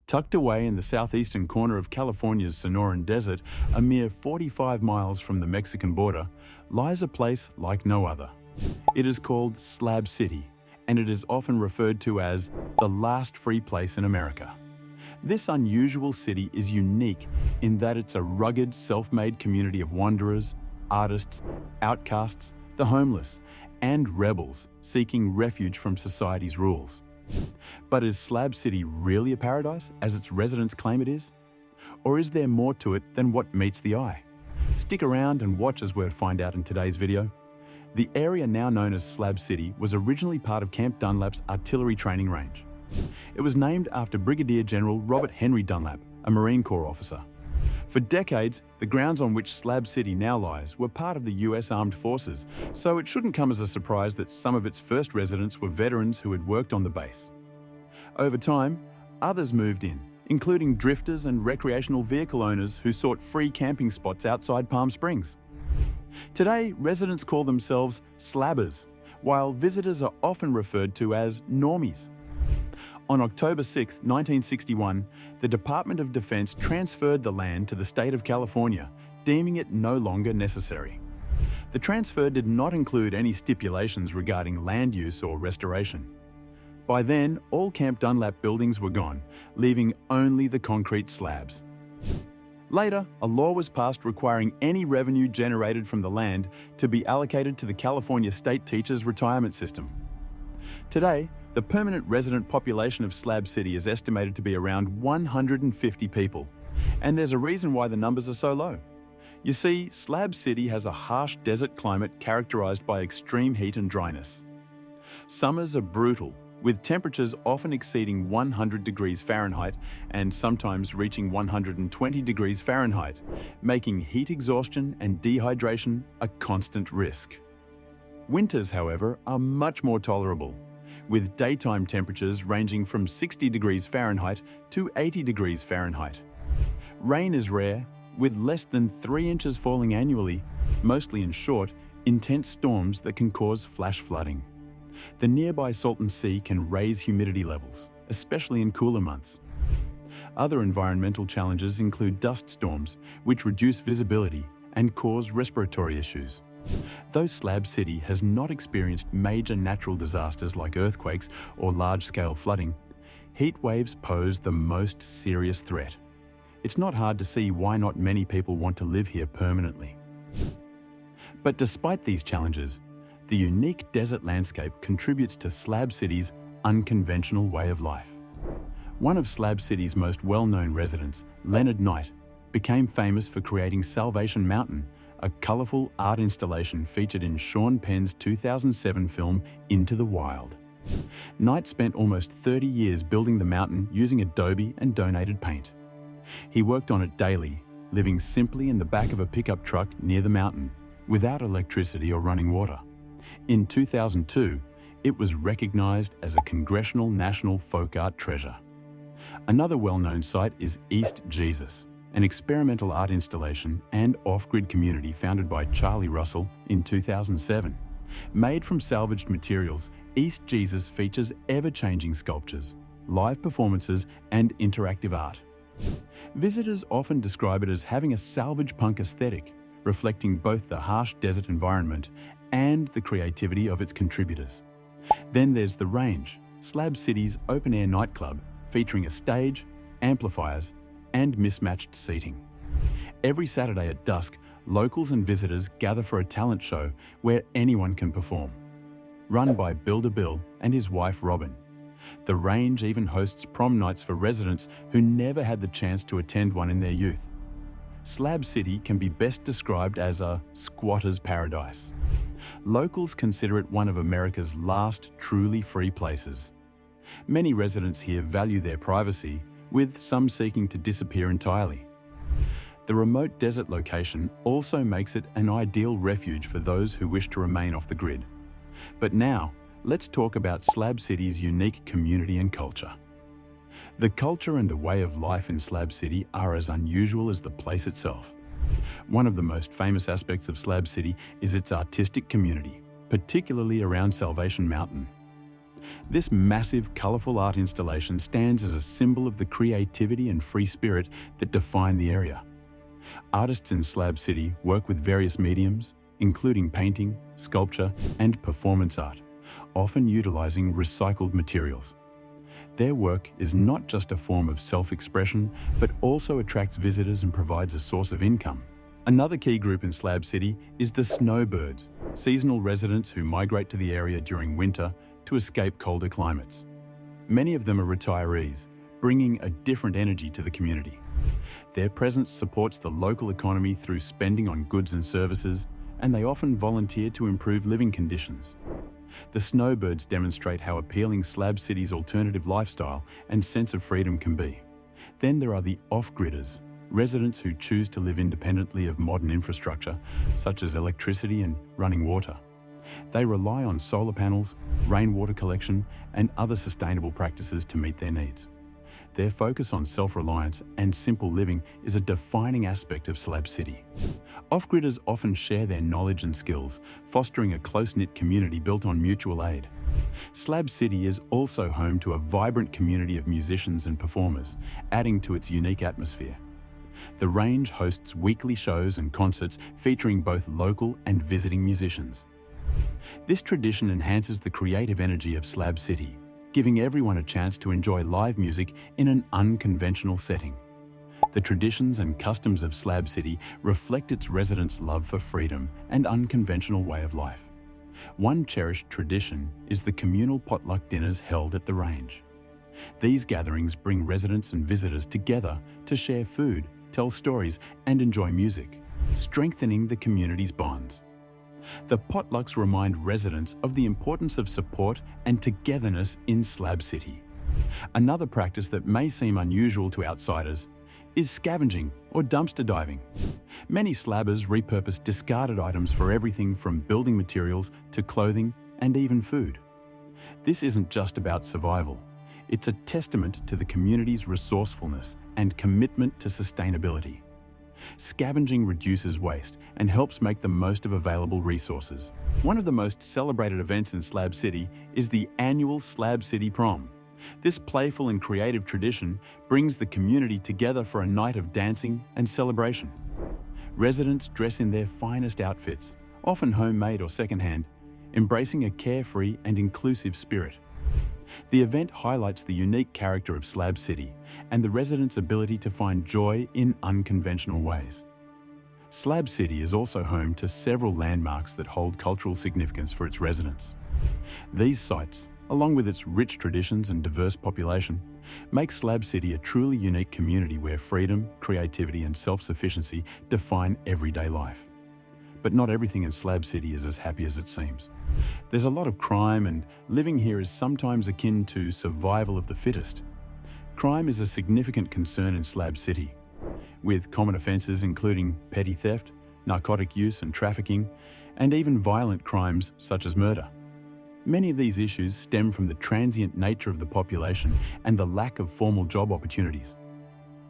Tucked away in the southeastern corner of California's Sonoran Desert, a mere 45 miles from the Mexican border, lies a place like no other. It is called Slab City, and it is often referred to as the last free place in America. This unusual city is unique in that it's a rugged, self-made community of wanderers, artists, outcasts, the homeless, and rebels seeking refuge from society's rules. But is Slab City really a paradise, as its residents claim it is? Or is there more to it than what meets the eye? Stick around and watch as we'll find out in today's video. The area now known as Slab City was originally part of Camp Dunlap's artillery training range. It was named after Brigadier General Robert Henry Dunlap, a Marine Corps officer. For decades, the grounds on which Slab City now lies were part of the US Armed Forces, so it shouldn't come as a surprise that some of its first residents were veterans who had worked on the base. Over time, others moved in, including drifters and recreational vehicle owners who sought free camping spots outside Palm Springs. Today, residents call themselves slabbers, while visitors are often referred to as normies. On October 6, 1961, the Department of Defense transferred the land to the state of California, deeming it no longer necessary. The transfer did not include any stipulations regarding land use or restoration. By then, all Camp Dunlap buildings were gone, leaving only the concrete slabs. Later, a law was passed requiring any revenue generated from the land to be allocated to the California State Teachers Retirement System. Today, the permanent resident population of Slab City is estimated to be around 150 people, and there's a reason why the numbers are so low. You see, Slab City has a harsh desert climate characterized by extreme heat and dryness. Summers are brutal, with temperatures often exceeding 100 degrees Fahrenheit and sometimes reaching 120 degrees Fahrenheit, making heat exhaustion and dehydration a constant risk. Winters, however, are much more tolerable, with daytime temperatures ranging from 60 degrees Fahrenheit to 80 degrees Fahrenheit. Rain is rare, with less than 3 inches falling annually, mostly in short, intense storms that can cause flash flooding. The nearby Salton Sea can raise humidity levels, especially in cooler months. Other environmental challenges include dust storms, which reduce visibility and cause respiratory issues. Though Slab City has not experienced major natural disasters like earthquakes or large-scale flooding, heat waves pose the most serious threat. It's not hard to see why not many people want to live here permanently. But despite these challenges, the unique desert landscape contributes to Slab City's unconventional way of life. One of Slab City's most well-known residents, Leonard Knight, became famous for creating Salvation Mountain, a colourful art installation featured in Sean Penn's 2007 film Into the Wild. Knight spent almost 30 years building the mountain using adobe and donated paint. He worked on it daily, living simply in the back of a pickup truck near the mountain, without electricity or running water. In 2002, it was recognised as a Congressional National Folk Art Treasure. Another well-known site is East Jesus, an experimental art installation and off-grid community founded by Charlie Russell in 2007. Made from salvaged materials, East Jesus features ever-changing sculptures, live performances, and interactive art. Visitors often describe it as having a salvage punk aesthetic, reflecting both the harsh desert environment and the creativity of its contributors. Then there's The Range, Slab City's open-air nightclub, featuring a stage, amplifiers, and mismatched seating. Every Saturday at dusk, locals and visitors gather for a talent show where anyone can perform. Run by Builder Bill and his wife Robin, The Range even hosts prom nights for residents who never had the chance to attend one in their youth. Slab City can be best described as a squatter's paradise. Locals consider it one of America's last truly free places. Many residents here value their privacy, with some seeking to disappear entirely. The remote desert location also makes it an ideal refuge for those who wish to remain off the grid. But now, let's talk about Slab City's unique community and culture. The culture and the way of life in Slab City are as unusual as the place itself. One of the most famous aspects of Slab City is its artistic community, particularly around Salvation Mountain. This massive, colourful art installation stands as a symbol of the creativity and free spirit that define the area. Artists in Slab City work with various mediums, including painting, sculpture, and performance art, often utilising recycled materials. Their work is not just a form of self-expression, but also attracts visitors and provides a source of income. Another key group in Slab City is the snowbirds, seasonal residents who migrate to the area during winter to escape colder climates. Many of them are retirees, bringing a different energy to the community. Their presence supports the local economy through spending on goods and services, and they often volunteer to improve living conditions. The snowbirds demonstrate how appealing Slab City's alternative lifestyle and sense of freedom can be. Then there are the off-gridders, residents who choose to live independently of modern infrastructure, such as electricity and running water. They rely on solar panels, rainwater collection, and other sustainable practices to meet their needs. Their focus on self-reliance and simple living is a defining aspect of Slab City. Off-gridders often share their knowledge and skills, fostering a close-knit community built on mutual aid. Slab City is also home to a vibrant community of musicians and performers, adding to its unique atmosphere. The range hosts weekly shows and concerts featuring both local and visiting musicians. This tradition enhances the creative energy of Slab City, giving everyone a chance to enjoy live music in an unconventional setting. The traditions and customs of Slab City reflect its residents' love for freedom and unconventional way of life. One cherished tradition is the communal potluck dinners held at the range. These gatherings bring residents and visitors together to share food, tell stories, and enjoy music, strengthening the community's bonds. The potlucks remind residents of the importance of support and togetherness in Slab City. Another practice that may seem unusual to outsiders is scavenging or dumpster diving. Many slabbers repurpose discarded items for everything from building materials to clothing and even food. This isn't just about survival. It's a testament to the community's resourcefulness and commitment to sustainability. Scavenging reduces waste and helps make the most of available resources. One of the most celebrated events in Slab City is the annual Slab City Prom. This playful and creative tradition brings the community together for a night of dancing and celebration. Residents dress in their finest outfits, often homemade or secondhand, embracing a carefree and inclusive spirit. The event highlights the unique character of Slab City and the residents' ability to find joy in unconventional ways. Slab City is also home to several landmarks that hold cultural significance for its residents. These sites, along with its rich traditions and diverse population, make Slab City a truly unique community where freedom, creativity, and self-sufficiency define everyday life. But not everything in Slab City is as happy as it seems. There's a lot of crime, and living here is sometimes akin to survival of the fittest. Crime is a significant concern in Slab City, with common offences including petty theft, narcotic use and trafficking, and even violent crimes such as murder. Many of these issues stem from the transient nature of the population and the lack of formal job opportunities.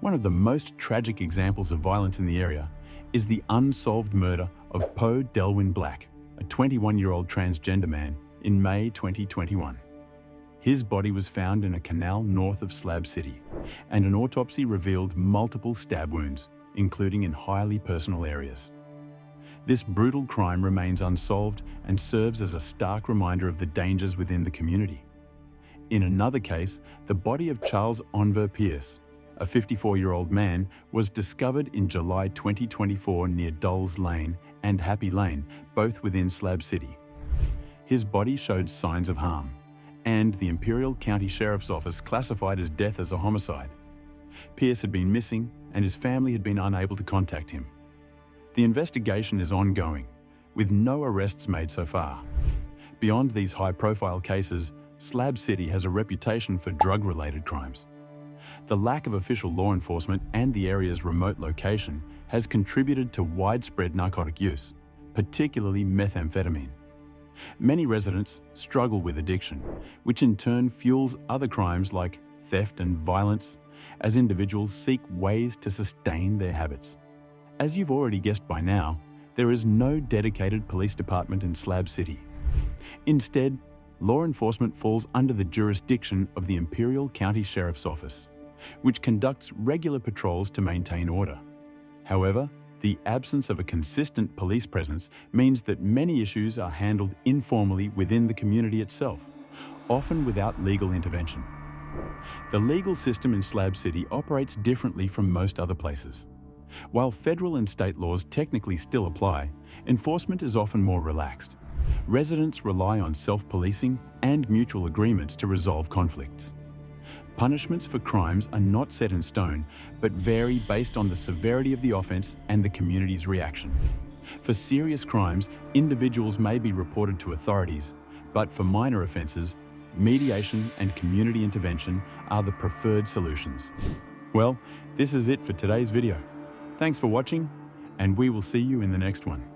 One of the most tragic examples of violence in the area is the unsolved murder of Poe Delwyn Black, a 21-year-old transgender man, in May 2021. His body was found in a canal north of Slab City, and an autopsy revealed multiple stab wounds, including in highly personal areas. This brutal crime remains unsolved and serves as a stark reminder of the dangers within the community. In another case, the body of Charles Onver Pierce, a 54-year-old man, was discovered in July 2024 near Dolls Lane and Happy Lane, both within Slab City. His body showed signs of harm, and the Imperial County Sheriff's Office classified his death as a homicide. Pierce had been missing, and his family had been unable to contact him. The investigation is ongoing, with no arrests made so far. Beyond these high-profile cases, Slab City has a reputation for drug-related crimes. The lack of official law enforcement and the area's remote location has contributed to widespread narcotic use, particularly methamphetamine. Many residents struggle with addiction, which in turn fuels other crimes like theft and violence, as individuals seek ways to sustain their habits. As you've already guessed by now, there is no dedicated police department in Slab City. Instead, law enforcement falls under the jurisdiction of the Imperial County Sheriff's Office, which conducts regular patrols to maintain order. However, the absence of a consistent police presence means that many issues are handled informally within the community itself, often without legal intervention. The legal system in Slab City operates differently from most other places. While federal and state laws technically still apply, enforcement is often more relaxed. Residents rely on self-policing and mutual agreements to resolve conflicts. Punishments for crimes are not set in stone, but vary based on the severity of the offense and the community's reaction. For serious crimes, individuals may be reported to authorities, but for minor offenses, mediation and community intervention are the preferred solutions. Well, this is it for today's video. Thanks for watching, and we will see you in the next one.